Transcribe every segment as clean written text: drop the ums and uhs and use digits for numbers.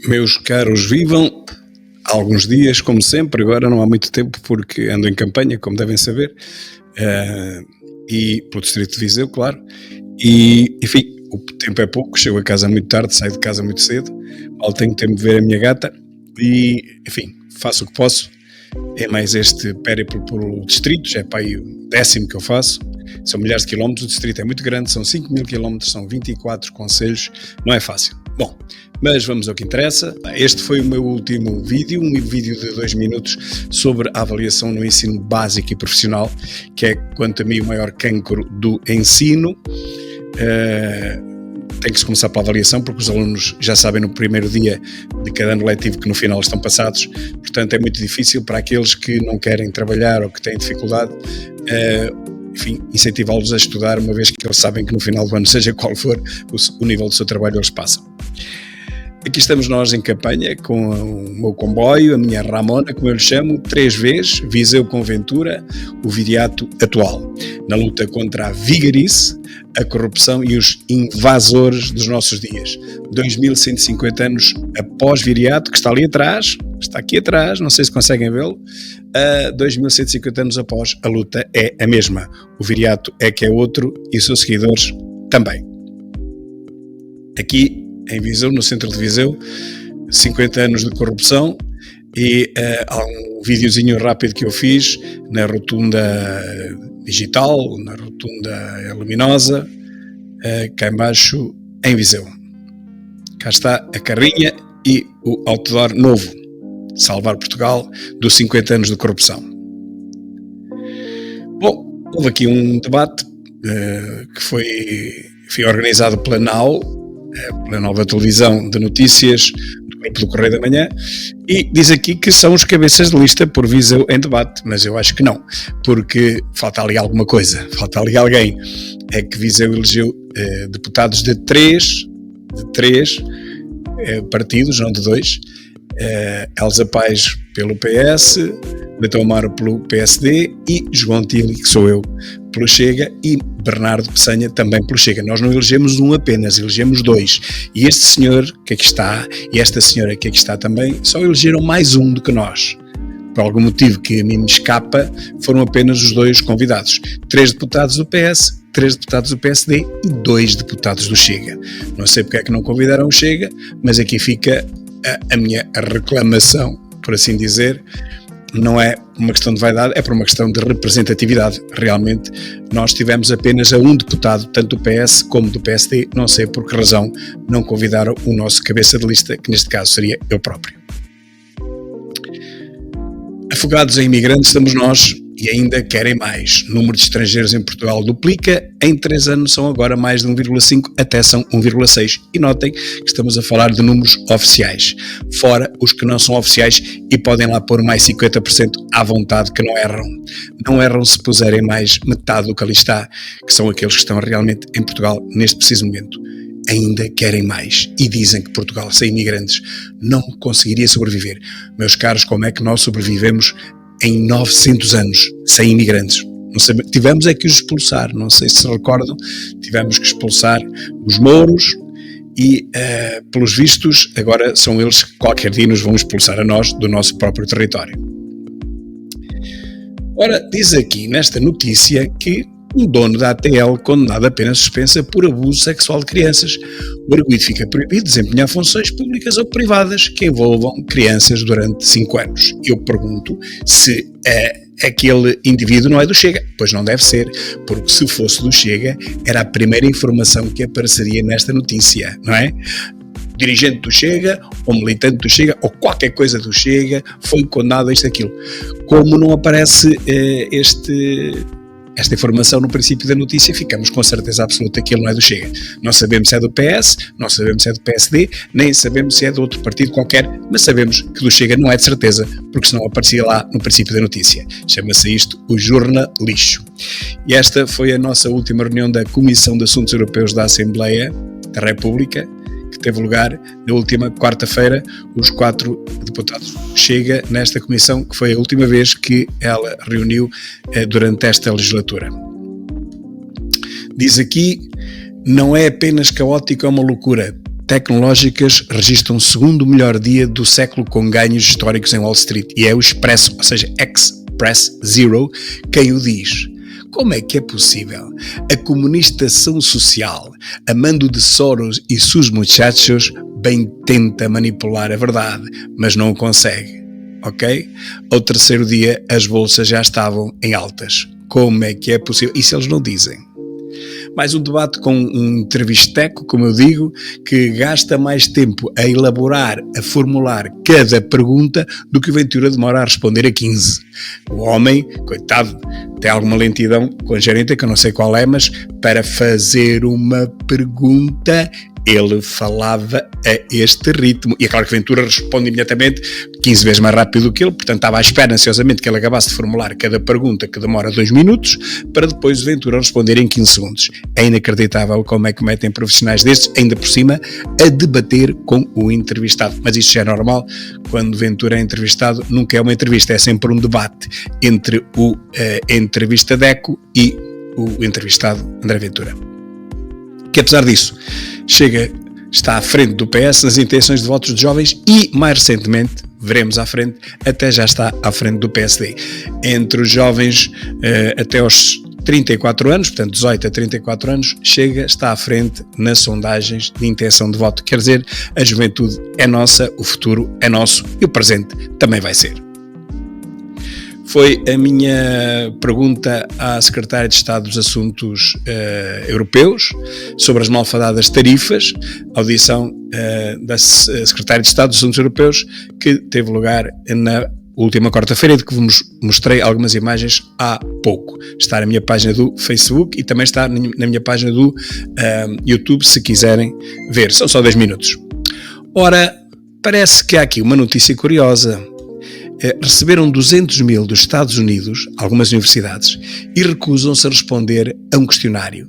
Meus caros, vivam alguns dias, como sempre. Agora não há muito tempo porque ando em campanha, como devem saber, e pelo distrito de Viseu, claro. E, enfim, o tempo é pouco, chego a casa muito tarde, saio de casa muito cedo, mal tenho tempo de ver a minha gata e, enfim, faço o que posso. É mais este périplo pelo distrito, já é para aí o 10º que eu faço. São milhares de quilómetros, o distrito é muito grande, são 5.000 quilómetros, são 24 concelhos, não é fácil. Bom, mas vamos ao que interessa. Este foi o meu último vídeo, um vídeo de 2 minutos sobre a avaliação no ensino básico e profissional, que é, quanto a mim, o maior cancro do ensino. Tem que se começar pela avaliação, porque os alunos já sabem no primeiro dia de cada ano letivo que no final estão passados, portanto é muito difícil para aqueles que não querem trabalhar ou que têm dificuldade, enfim, incentivá-los a estudar, uma vez que eles sabem que no final do ano, seja qual for o nível do seu trabalho, eles passam. Aqui estamos nós em campanha com o meu comboio, a minha Ramona, como eu lhe chamo, 3 vezes, Viseu com Ventura, o viriato atual, na luta contra a vigarice, a corrupção e os invasores dos nossos dias. 2.150 anos após viriato, que está ali atrás, está aqui atrás, não sei se conseguem vê-lo, 2.150 anos após, a luta é a mesma. O viriato é que é outro e os seus seguidores também. Aqui em Viseu, no centro de Viseu, 50 anos de corrupção e há um videozinho rápido que eu fiz na rotunda digital, na rotunda luminosa, cá embaixo em Viseu. Cá está a carrinha e o outdoor novo, Salvar Portugal, dos 50 anos de corrupção. Bom, houve aqui um debate que foi organizado pela Nova Televisão de Notícias, do grupo do Correio da Manhã, e diz aqui que são os cabeças de lista por Viseu em debate, mas eu acho que não, porque falta ali alguma coisa, falta ali alguém. É que Viseu elegeu deputados de três partidos, não de 2, Elsa Paes pelo PS, Betão Amaro pelo PSD e João Tili, que sou eu, pelo Chega, e Bernardo Peçanha também pelo Chega. Nós não elegemos um apenas, elegemos 2. E este senhor que aqui está e esta senhora que aqui está também só elegeram mais um do que nós. Por algum motivo que a mim me escapa, foram apenas os 2 convidados. 3 deputados do PS, 3 deputados do PSD e 2 deputados do Chega. Não sei porque é que não convidaram o Chega, mas aqui fica a minha reclamação, por assim dizer. Não é uma questão de vaidade, é por uma questão de representatividade. Realmente nós tivemos apenas a um deputado, tanto do PS como do PSD, não sei por que razão não convidaram o nosso cabeça de lista, que neste caso seria eu próprio. Afogados em imigrantes estamos nós e ainda querem mais. O número de estrangeiros em Portugal duplica, em 3 anos são agora mais de 1,5, até são 1,6. E notem que estamos a falar de números oficiais, fora os que não são oficiais, e podem lá pôr mais 50% à vontade, que não erram. Não erram se puserem mais metade do que ali está, que são aqueles que estão realmente em Portugal neste preciso momento. Ainda querem mais e dizem que Portugal sem imigrantes não conseguiria sobreviver. Meus caros, como é que nós sobrevivemos em 900 anos sem imigrantes? Não sei, tivemos é que os expulsar, não sei se recordam, tivemos que expulsar os mouros e, pelos vistos, agora são eles que qualquer dia nos vão expulsar a nós do nosso próprio território. Ora, diz aqui nesta notícia que um dono da ATL condenado a pena suspensa por abuso sexual de crianças. O arguido fica proibido de desempenhar funções públicas ou privadas que envolvam crianças durante 5 anos. Eu pergunto se aquele indivíduo não é do Chega. Pois não deve ser, porque se fosse do Chega, era a primeira informação que apareceria nesta notícia, não é? Dirigente do Chega, ou militante do Chega, ou qualquer coisa do Chega, foi condenado a isto, aquilo. Como não aparece esta informação no princípio da notícia, ficamos com certeza absoluta que ele não é do Chega. Não sabemos se é do PS, não sabemos se é do PSD, nem sabemos se é de outro partido qualquer, mas sabemos que do Chega não é de certeza, porque senão aparecia lá no princípio da notícia. Chama-se isto o jornalixo. E esta foi a nossa última reunião da Comissão de Assuntos Europeus da Assembleia da República, que teve lugar na última quarta-feira. Os 4 deputados Chega nesta comissão, que foi a última vez que ela reuniu durante esta legislatura. Diz aqui, não é apenas caótico, é uma loucura. tecnológicas registram o segundo melhor dia do século com ganhos históricos em Wall Street. E é o Expresso, ou seja, Express Zero, quem o diz. Como é que é possível a comunistação social, amando de Soros e seus muchachos, bem tenta manipular a verdade, mas não o consegue, ok? Ao terceiro dia as bolsas já estavam em altas. Como é que é possível? Isso eles não dizem. Mais um debate com um entrevisteco, como eu digo, que gasta mais tempo a elaborar, a formular cada pergunta do que o Ventura demora a responder a 15. O homem, coitado, tem alguma lentidão congénita, que eu não sei qual é, mas para fazer uma pergunta ele falava a este ritmo. E é claro que Ventura responde imediatamente 15 vezes mais rápido do que ele, portanto estava à espera ansiosamente que ele acabasse de formular cada pergunta, que demora 2 minutos, para depois Ventura responder em 15 segundos. É inacreditável como é que metem profissionais destes, ainda por cima, a debater com o entrevistado. Mas isto já é normal, quando Ventura é entrevistado, nunca é uma entrevista, é sempre um debate entre o entrevistadeco e o entrevistado André Ventura. Que apesar disso, está à frente do PS nas intenções de votos de jovens e, mais recentemente, veremos à frente, até já está à frente do PSD. Entre os jovens até aos 34 anos, portanto 18 a 34 anos, está à frente nas sondagens de intenção de voto. Quer dizer, a juventude é nossa, o futuro é nosso e o presente também vai ser. Foi a minha pergunta à Secretária de Estado dos Assuntos Europeus sobre as malfadadas tarifas, audição da Secretária de Estado dos Assuntos Europeus, que teve lugar na última quarta-feira, de que vos mostrei algumas imagens há pouco. Está na minha página do Facebook e também está na minha página do YouTube, se quiserem ver. São só 10 minutos. Ora, parece que há aqui uma notícia curiosa. Receberam 200 mil dos Estados Unidos, algumas universidades, e recusam-se a responder a um questionário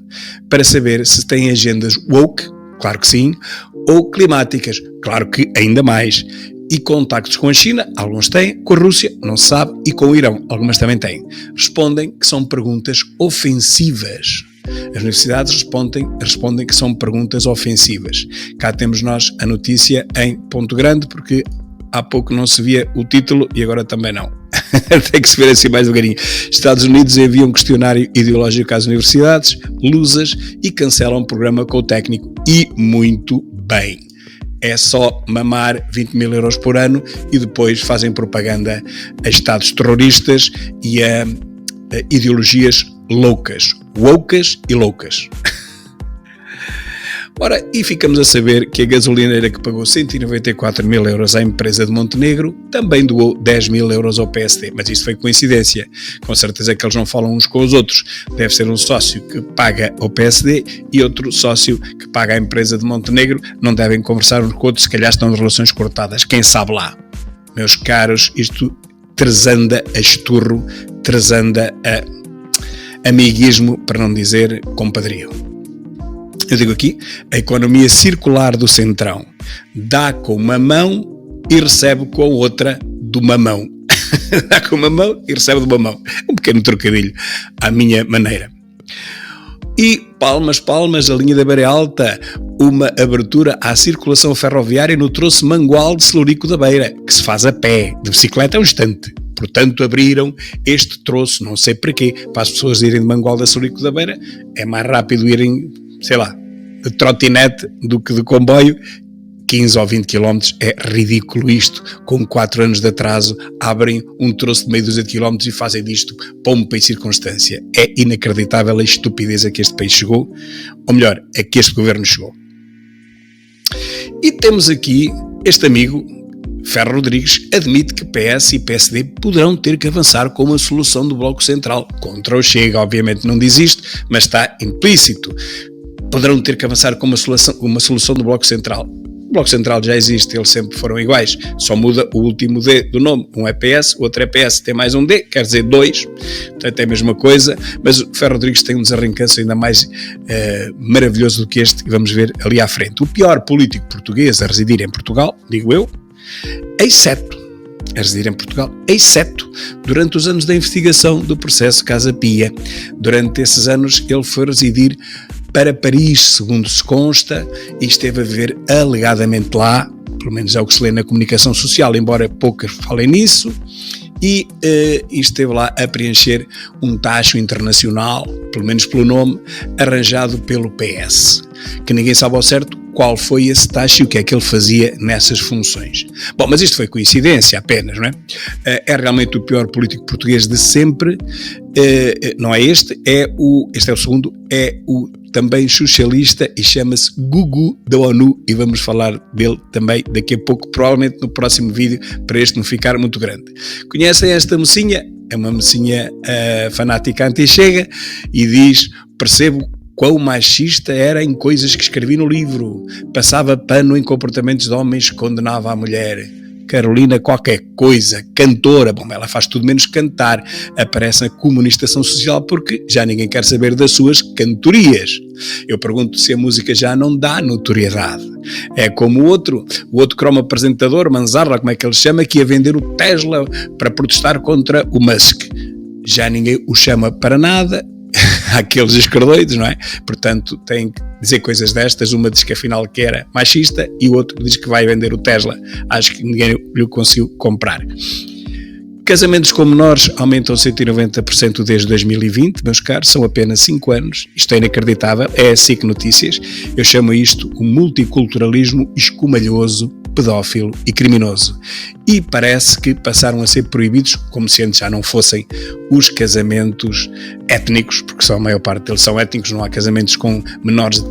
para saber se têm agendas woke, claro que sim, ou climáticas, claro que ainda mais, e contactos com a China, alguns têm, com a Rússia, não se sabe, e com o Irão, algumas também têm. Respondem que são perguntas ofensivas. As universidades respondem que são perguntas ofensivas. Cá temos nós a notícia em ponto grande, porque há pouco não se via o título e agora também não. Tem que se ver assim mais devagarinho. Estados Unidos enviam um questionário ideológico às universidades, lusas, e cancelam o programa com o técnico. E muito bem. É só mamar 20 mil euros por ano e depois fazem propaganda a estados terroristas e a ideologias loucas. Wokas e loucas. Ora, e ficamos a saber que a gasolineira que pagou 194 mil euros à empresa de Montenegro também doou 10 mil euros ao PSD. Mas isto foi coincidência. Com certeza que eles não falam uns com os outros. Deve ser um sócio que paga ao PSD e outro sócio que paga à empresa de Montenegro. Não devem conversar uns com outros, se calhar estão de relações cortadas. Quem sabe lá? Meus caros, isto tresanda a esturro, tresanda a amiguismo, para não dizer compadrio. Eu digo aqui, a economia circular do Centrão dá com uma mão e recebe com a outra do mamão. Dá com uma mão e recebe do mamão. Um pequeno trocadilho à minha maneira. E palmas, a linha da Beira Alta, uma abertura à circulação ferroviária no troço Mangual de Celurico da Beira, que se faz a pé, de bicicleta é um instante. Portanto, abriram este troço, não sei para quê, para as pessoas irem de Mangual de Celurico da Beira, é mais rápido irem, sei lá, de trotinete do que de comboio. 15 ou 20 km é ridículo isto. Com 4 anos de atraso abrem um troço de meio dúzia de quilómetros e fazem disto pompa e circunstância. É inacreditável a estupidez a que este país chegou, ou melhor, a que este governo chegou. E temos aqui este amigo, Ferro Rodrigues, admite que PS e PSD poderão ter que avançar com uma solução do Bloco Central. Contra o Chega, obviamente não diz isto, mas está implícito. Poderão ter que avançar com uma solução do Bloco Central. O Bloco Central já existe, eles sempre foram iguais, só muda o último D do nome. Um é PS, o outro é PS, tem mais um D, quer dizer 2, portanto é a mesma coisa, mas o Ferro Rodrigues tem um desarrancanço ainda mais maravilhoso do que este, que vamos ver ali à frente. O pior político português a residir em Portugal, digo eu, exceto durante os anos da investigação do processo Casa Pia. Durante esses anos ele foi residir para Paris, segundo se consta, e esteve a viver alegadamente lá, pelo menos é o que se lê na comunicação social, embora poucas falem nisso, e esteve lá a preencher um tacho internacional, pelo menos pelo nome, arranjado pelo PS, que ninguém sabe ao certo qual foi esse tacho e o que é que ele fazia nessas funções. Bom, mas isto foi coincidência apenas, não é? É realmente o pior político português de sempre, não é este é o segundo, é o também socialista e chama-se Gugu da ONU, e vamos falar dele também daqui a pouco, provavelmente no próximo vídeo, para este não ficar muito grande. Conhecem esta mocinha? É uma mocinha fanática anti-Chega e diz: percebo quão machista era em coisas que escrevi no livro, passava pano em comportamentos de homens, condenava a mulher. Carolina qualquer coisa, cantora, bom, ela faz tudo menos cantar, aparece na comunicação social porque já ninguém quer saber das suas cantorias. Eu pergunto se a música já não dá notoriedade. É como o outro cromo apresentador, Manzarra, como é que ele chama, que ia vender o Tesla para protestar contra o Musk. Já ninguém o chama para nada. Aqueles escardoides, não é? Portanto, tem que dizer coisas destas. Uma diz que afinal que era machista e o outro diz que vai vender o Tesla. Acho que ninguém lhe conseguiu comprar. Casamentos com menores aumentam 190% desde 2020, meus caros, são apenas 5 anos. Isto é inacreditável, é a SIC Notícias. Eu chamo isto o multiculturalismo escumalhoso, pedófilo e criminoso. E parece que passaram a ser proibidos, como se antes já não fossem, os casamentos étnicos, porque só a maior parte deles são étnicos, não há casamentos com menores de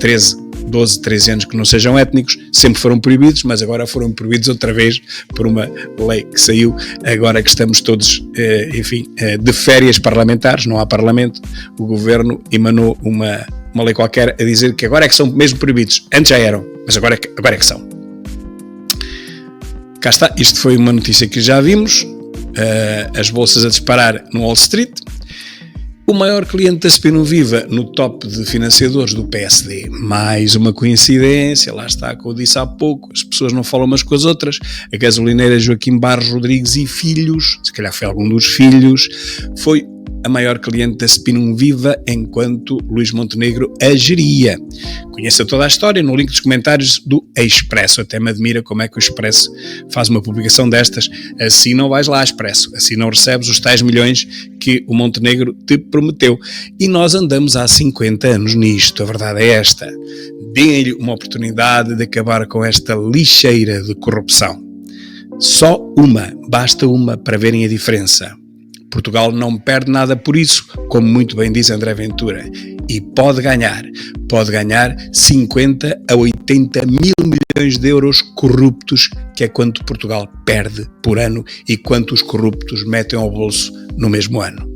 12, 13 anos que não sejam étnicos, sempre foram proibidos, mas agora foram proibidos outra vez por uma lei que saiu, agora que estamos todos, de férias parlamentares, não há parlamento, o governo emanou uma lei qualquer a dizer que agora é que são mesmo proibidos, antes já eram, mas agora é que são. Cá está, isto foi uma notícia que já vimos, as bolsas a disparar no Wall Street. O maior cliente da Spin Viva no top de financiadores do PSD. Mais uma coincidência, lá está, como eu disse há pouco, as pessoas não falam umas com as outras. A gasolineira Joaquim Barros Rodrigues e Filhos, se calhar foi algum dos filhos, foi a maior cliente da Spin Viva enquanto Luís Montenegro a geria. Conheça toda a história no link dos comentários do Expresso. Até me admira como é que o Expresso faz uma publicação destas. Assim não vais lá, Expresso. Assim não recebes os tais milhões que o Montenegro te prometeu. E nós andamos há 50 anos nisto. A verdade é esta. Deem-lhe uma oportunidade de acabar com esta lixeira de corrupção. Só uma. Basta uma para verem a diferença. Portugal não perde nada por isso, como muito bem diz André Ventura, e pode ganhar 50 a 80 mil milhões de euros corruptos, que é quanto Portugal perde por ano e quanto os corruptos metem ao bolso no mesmo ano.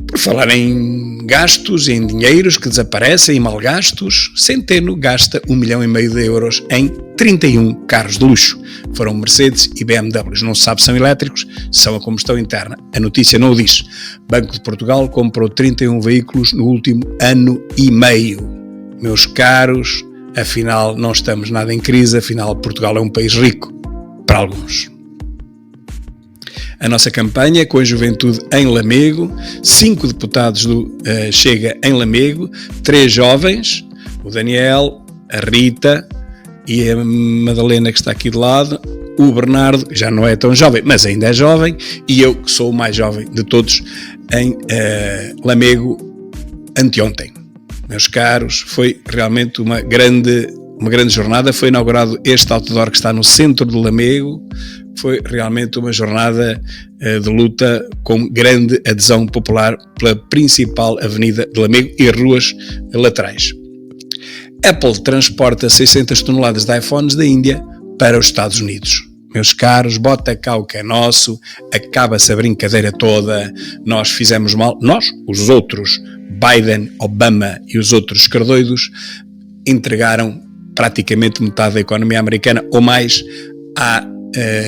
Por falar em gastos, em dinheiros que desaparecem e mal gastos, Centeno gasta 1,5 milhão de euros em 31 carros de luxo. Foram Mercedes e BMWs. Não se sabe se são elétricos, são a combustão interna. A notícia não o diz. Banco de Portugal comprou 31 veículos no último ano e meio. Meus caros, afinal não estamos nada em crise, afinal Portugal é um país rico. Para alguns. A nossa campanha com a juventude em Lamego, 5 deputados do Chega em Lamego, 3 jovens, o Daniel, a Rita e a Madalena que está aqui de lado, o Bernardo, que já não é tão jovem, mas ainda é jovem, e eu que sou o mais jovem de todos em Lamego anteontem. Meus caros, foi realmente uma grande jornada, foi inaugurado este outdoor que está no centro de Lamego. Foi realmente uma jornada de luta com grande adesão popular pela principal avenida de Lamego e ruas laterais. Apple transporta 600 toneladas de iPhones da Índia para os Estados Unidos. Meus caros, bota cá o que é nosso, acaba-se a brincadeira toda, nós fizemos mal, nós, os outros, Biden, Obama e os outros escardoidos, entregaram praticamente metade da economia americana ou mais à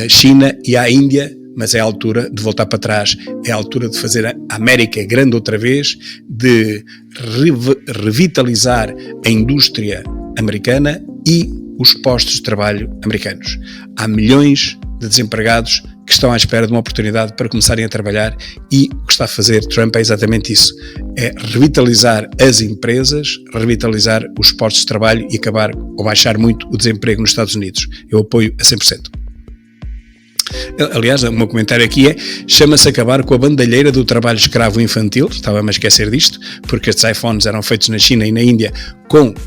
China e à Índia, mas é a altura de voltar para trás, é a altura de fazer a América grande outra vez, de revitalizar a indústria americana e os postos de trabalho americanos. Há milhões de desempregados que estão à espera de uma oportunidade para começarem a trabalhar, e o que está a fazer Trump é exatamente isso, é revitalizar as empresas, revitalizar os postos de trabalho e acabar ou baixar muito o desemprego nos Estados Unidos. Eu apoio a 100%. Aliás, o meu comentário aqui chama-se acabar com a bandalheira do trabalho escravo infantil. Estava-me a esquecer disto, porque estes iPhones eram feitos na China e na Índia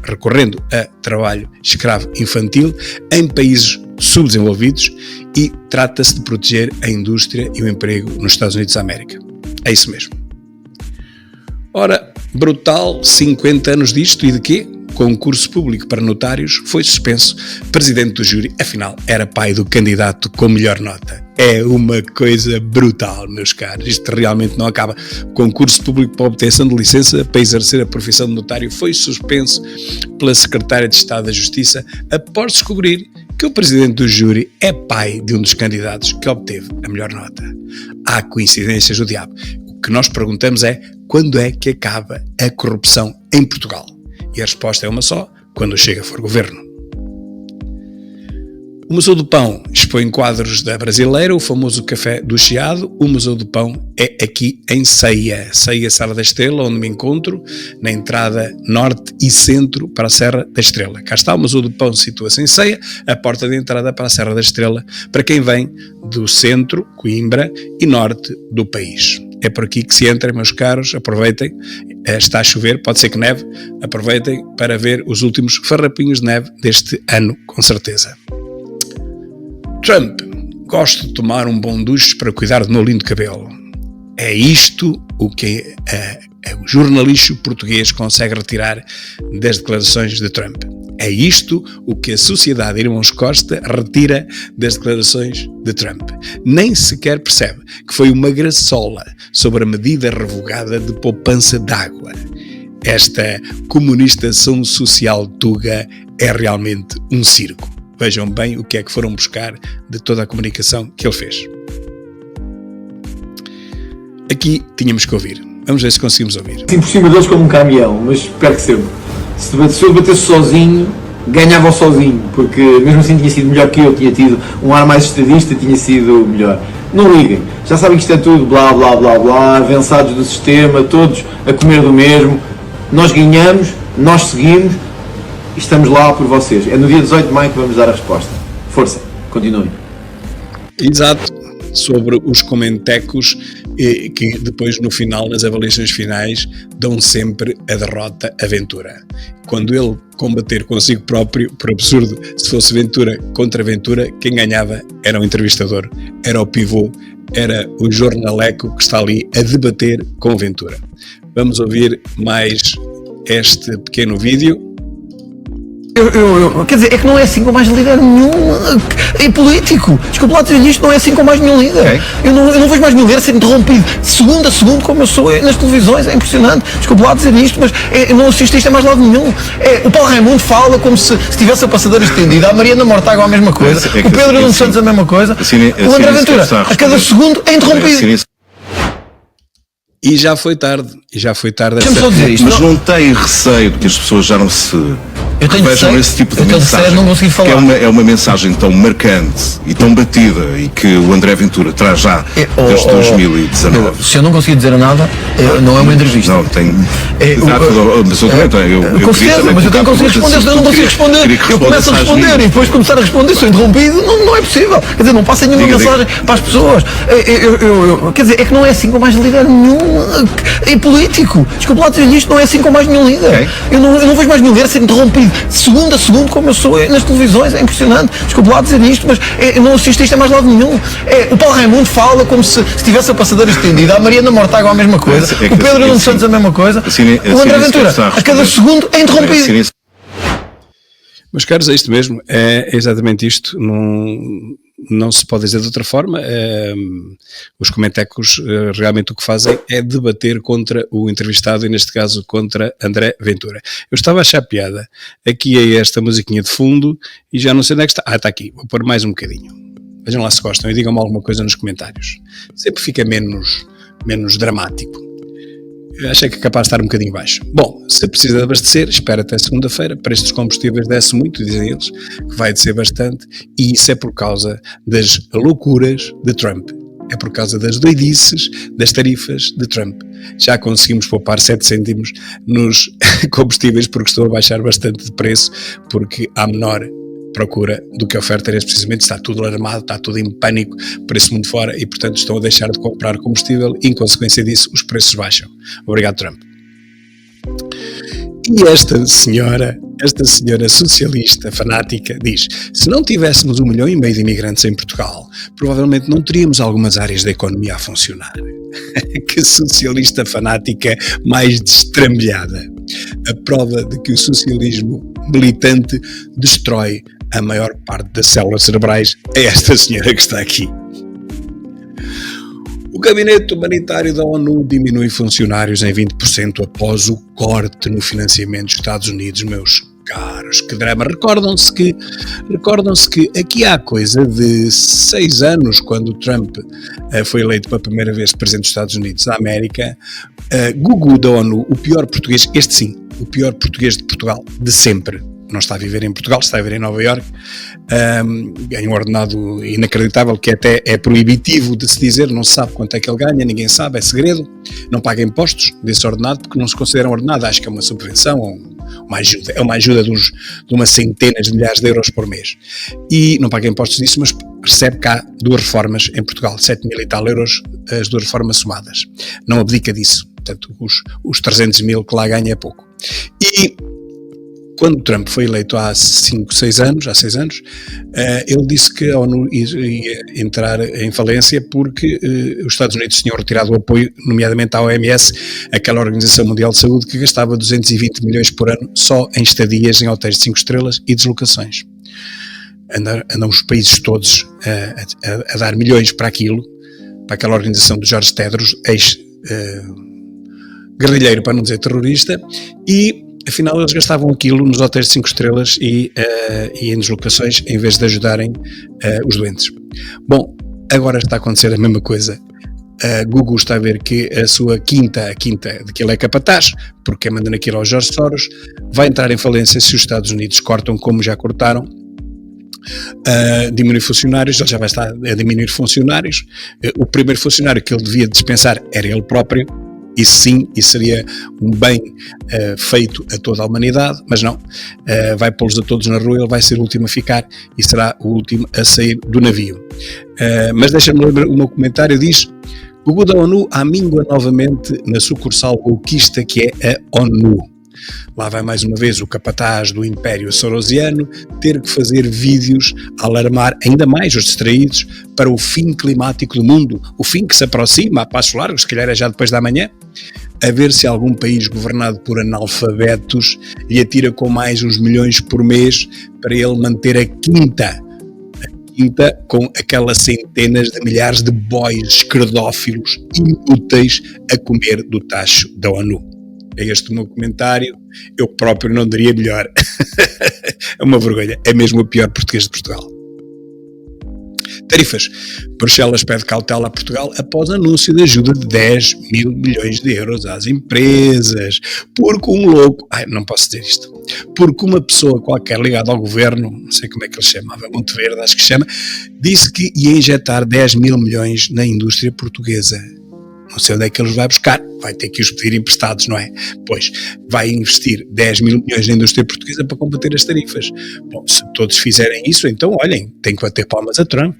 recorrendo a trabalho escravo infantil em países subdesenvolvidos, e trata-se de proteger a indústria e o emprego nos Estados Unidos da América. É isso mesmo. Ora, brutal, 50 anos disto, e de quê? Concurso público para notários foi suspenso. Presidente do júri, afinal, era pai do candidato com melhor nota. É uma coisa brutal, meus caros. Isto realmente não acaba. Concurso público para obtenção de licença para exercer a profissão de notário foi suspenso pela Secretária de Estado da Justiça após descobrir que o presidente do júri é pai de um dos candidatos que obteve a melhor nota. Há coincidências do diabo. O que nós perguntamos é: quando é que acaba a corrupção em Portugal? E a resposta é uma só: quando chega for governo. O Museu do Pão expõe quadros da Brasileira, o famoso Café do Chiado. O Museu do Pão é aqui em Ceia, Serra da Estrela, onde me encontro, na entrada norte e centro para a Serra da Estrela. Cá está, o Museu do Pão situa-se em Ceia, a porta de entrada para a Serra da Estrela, para quem vem do centro, Coimbra, e norte do país. É por aqui que se entra, meus caros, aproveitem, está a chover, pode ser que neve, aproveitem para ver os últimos farrapinhos de neve deste ano, com certeza. Trump: gosto de tomar um bom duche para cuidar do meu lindo cabelo. É isto o que o jornalista português consegue retirar das declarações de Trump. É isto o que a Sociedade Irmãos Costa retira das declarações de Trump. Nem sequer percebe que foi uma graçola sobre a medida revogada de poupança de água. Esta comunistação social tuga é realmente um circo. Vejam bem o que é que foram buscar de toda a comunicação que ele fez. Aqui tínhamos que ouvir. Vamos ver se conseguimos ouvir. Assim por cima deles como um caminhão, mas perco sempre. Se eu batesse sozinho, ganhava sozinho, porque mesmo assim tinha sido melhor que eu, tinha tido um ar mais estadista, tinha sido melhor. Não liguem, já sabem que isto é tudo blá blá blá blá, avançados do sistema, todos a comer do mesmo. Nós ganhamos, nós seguimos e estamos lá por vocês. É no dia 18 de maio que vamos dar a resposta. Força, continuem. Exato, sobre os comentecos que depois no final, nas avaliações finais, dão sempre a derrota a Ventura. Quando ele combater consigo próprio, por absurdo, se fosse Ventura contra Ventura, quem ganhava era o entrevistador, era o pivô, era o jornaleco que está ali a debater com Ventura. Vamos ouvir mais este pequeno vídeo. Quer dizer, é que não é assim com mais líder nenhum político. Desculpa lá dizer isto, não é assim com mais nenhum líder. Okay. Eu não vejo mais nenhum líder ser interrompido de segundo a segundo como eu sou nas televisões, é impressionante. Desculpa lá dizer isto, mas eu não assisto isto a mais lado nenhum. O Paulo Raimundo fala como se tivesse a passadeira estendida, a Mariana Mortágua a mesma coisa, o Pedro Nuno Santos a mesma coisa, o André Ventura a cada segundo é interrompido. E já foi tarde. Deixa-me só dizer isto. Mas não tem receio de que as pessoas já não se vejam esse tipo de mensagem? Não consigo falar. Que é uma mensagem tão marcante e tão batida e que o André Ventura traz já desde 2019. Se eu não conseguir dizer nada, não é uma entrevista. Não, tem. Mas eu também tenho. Com certeza, mas eu tenho que conseguir responder. Se eu não consigo responder, eu começo a responder e depois de começar a responder sou interrompido. Não é possível. Quer dizer, não passa nenhuma mensagem para as pessoas. Quer dizer, é que não é assim com mais líder nenhum político. Desculpa lá dizer isto, não é assim com mais nenhum líder. Okay. Eu não vejo mais nenhum líder ser interrompido de segundo a segundo como eu sou nas televisões, é impressionante. Desculpa lá dizer isto, mas eu não assisto isto a mais lado nenhum. O Paulo Raimundo fala como se tivesse a passadeira estendida, a Mariana Mortágua a mesma coisa, o Pedro Nuno Santos a mesma coisa, o André Ventura a cada segundo é interrompido. Meus caros, é isto mesmo, é exatamente isto, não se pode dizer de outra forma. Os comentecos realmente o que fazem é debater contra o entrevistado e neste caso contra André Ventura. Eu estava a achar piada aqui a esta musiquinha de fundo e já não sei onde é que está. Está aqui, vou pôr mais um bocadinho. Vejam lá se gostam e digam-me alguma coisa nos comentários. Sempre fica menos dramático. acho que é capaz de estar um bocadinho baixo. Bom, se precisa de abastecer, espera até segunda-feira, preço dos combustíveis desce muito, dizem eles, que vai descer bastante, e isso é por causa das loucuras de Trump. É por causa das doidices das tarifas de Trump. Já conseguimos poupar 7 cêntimos nos combustíveis porque estão a baixar bastante de preço, porque há menor procura do que a oferta neste precisamente. Está tudo alarmado, está tudo em pânico por esse mundo fora e, portanto, estão a deixar de comprar combustível e, em consequência disso, os preços baixam. Obrigado, Trump. E esta senhora socialista fanática diz: se não tivéssemos 1,5 milhão de imigrantes em Portugal, provavelmente não teríamos algumas áreas da economia a funcionar. Que socialista fanática mais destrambelhada. A prova de que o socialismo militante destrói a maior parte das células cerebrais é esta senhora que está aqui. O Gabinete Humanitário da ONU diminui funcionários em 20% após o corte no financiamento dos Estados Unidos, meus caros. Que drama! Recordam-se que aqui há coisa de 6 anos, quando Trump foi eleito pela primeira vez presidente dos Estados Unidos da América, Gugu da ONU, o pior português, este sim, o pior português de Portugal de sempre, não está a viver em Portugal, está a viver em Nova Iorque, ganha um ordenado inacreditável, que até é proibitivo de se dizer, não se sabe quanto é que ele ganha, ninguém sabe, é segredo, não paga impostos desse ordenado, porque não se considera um ordenado, acho que é uma subvenção ou uma ajuda, é uma ajuda de umas centenas de milhares de euros por mês, e não paga impostos disso, mas recebe cá 2 reformas em Portugal, 7 mil e tal euros as 2 reformas somadas, não abdica disso, portanto os 300 mil que lá ganha é pouco. E quando Trump foi eleito há 6 anos, ele disse que a ONU ia entrar em falência porque os Estados Unidos tinham retirado o apoio, nomeadamente à OMS, aquela Organização Mundial de Saúde que gastava 220 milhões por ano só em estadias em hotéis de 5 estrelas e deslocações. Andam os países todos a dar milhões para aquilo, para aquela organização de Jorge Tedros, ex-guerrilheiro, para não dizer terrorista, e afinal eles gastavam aquilo nos hotéis de 5 estrelas e em deslocações em vez de ajudarem os doentes. Bom, agora está a acontecer a mesma coisa. A Google está a ver que a sua quinta de que ele é capataz, porque manda naquilo ao Jorge Soros, vai entrar em falência se os Estados Unidos cortam, como já cortaram, diminuir funcionários. Ele já vai estar a diminuir funcionários. O primeiro funcionário que ele devia dispensar era ele próprio. Isso sim, isso seria um bem feito a toda a humanidade, mas não, vai pô-los a todos na rua, ele vai ser o último a ficar e será o último a sair do navio. Mas deixa-me lembrar, o meu comentário diz: Gugu da ONU amíngua novamente na sucursal golpista que é a ONU. Lá vai mais uma vez o capataz do Império Sorosiano ter que fazer vídeos a alarmar ainda mais os distraídos para o fim climático do mundo, o fim que se aproxima a passos largos, se calhar é já depois da manhã, a ver se algum país governado por analfabetos lhe atira com mais uns milhões por mês para ele manter a quinta com aquelas centenas de milhares de bois esquerdófilos inúteis a comer do tacho da ONU. É este o meu comentário, eu próprio não daria melhor. É uma vergonha, é mesmo o pior português de Portugal. Tarifas. Bruxelas pede cautela a Portugal após anúncio de ajuda de 10 mil milhões de euros às empresas. Porque um louco, não posso dizer isto, porque uma pessoa qualquer ligada ao governo, não sei como é que ele chamava, Monteverde acho que chama, disse que ia injetar 10 mil milhões na indústria portuguesa. Não sei onde é que ele os vai buscar, vai ter que os pedir emprestados, não é? Pois, vai investir 10 mil milhões na indústria portuguesa para combater as tarifas. Bom, se todos fizerem isso, então, olhem, tem que bater palmas a Trump,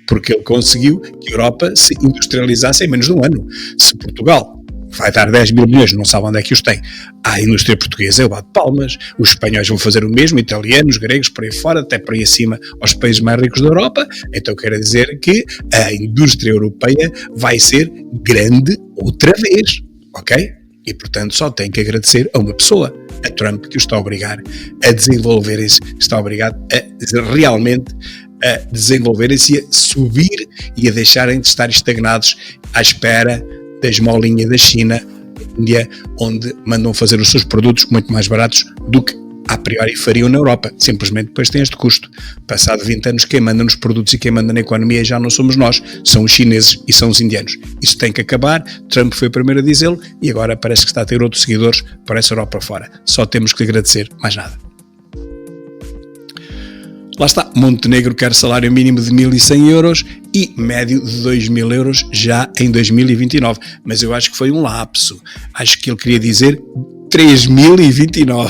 porque ele conseguiu que a Europa se industrializasse em menos de um ano. Se Portugal vai dar 10 mil milhões, não sabe onde é que os tem, à indústria portuguesa, eu bato palmas, os espanhóis vão fazer o mesmo, italianos, gregos, por aí fora, até por aí acima, aos países mais ricos da Europa. Então quero dizer que a indústria europeia vai ser grande outra vez, ok? E portanto só tem que agradecer a uma pessoa, a Trump, que o está a obrigar a desenvolverem-se, está obrigado a realmente a desenvolverem-se, a subir e a deixarem de estar estagnados à espera da esmolinha da China, Índia, onde mandam fazer os seus produtos muito mais baratos do que a priori fariam na Europa, simplesmente depois tem este custo. Passado 20 anos, quem manda nos produtos e quem manda na economia já não somos nós, são os chineses e são os indianos. Isso tem que acabar, Trump foi o primeiro a dizê-lo e agora parece que está a ter outros seguidores para essa Europa fora. Só temos que lhe agradecer, mais nada. Lá está, Montenegro quer salário mínimo de 1.100 euros e médio de 2.000 euros já em 2029. Mas eu acho que foi um lapso. Acho que ele queria dizer 3.029.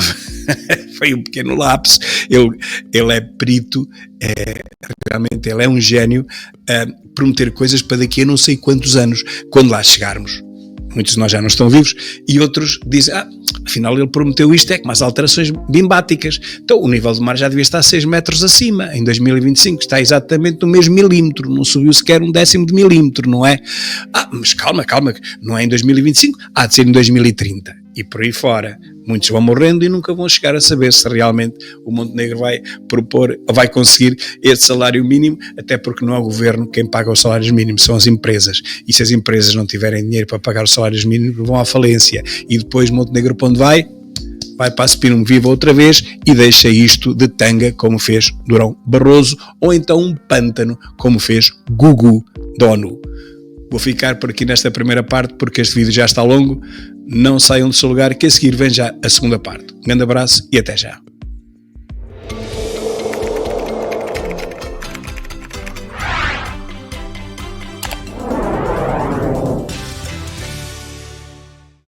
Foi um pequeno lapso. Ele é perito, realmente ele é um gênio a prometer coisas para daqui a não sei quantos anos, quando lá chegarmos. Muitos de nós já não estão vivos, e outros dizem, afinal ele prometeu isto, com umas alterações bimbáticas. Então o nível do mar já devia estar 6 metros acima, em 2025, está exatamente no mesmo milímetro, não subiu sequer 1/10 de milímetro, não é? Mas calma, não é em 2025, há de ser em 2030. E por aí fora, muitos vão morrendo e nunca vão chegar a saber se realmente o Montenegro vai conseguir esse salário mínimo, até porque não é o governo quem paga os salários mínimos, são as empresas. E se as empresas não tiverem dinheiro para pagar os salários mínimos, vão à falência. E depois Montenegro, para onde vai? Vai para a Spinum Viva outra vez e deixa isto de tanga, como fez Durão Barroso, ou então um pântano, como fez Gugu da ONU. Vou ficar por aqui nesta primeira parte porque este vídeo já está longo. Não saiam do seu lugar que a seguir vem já a segunda parte. Um grande abraço e até já.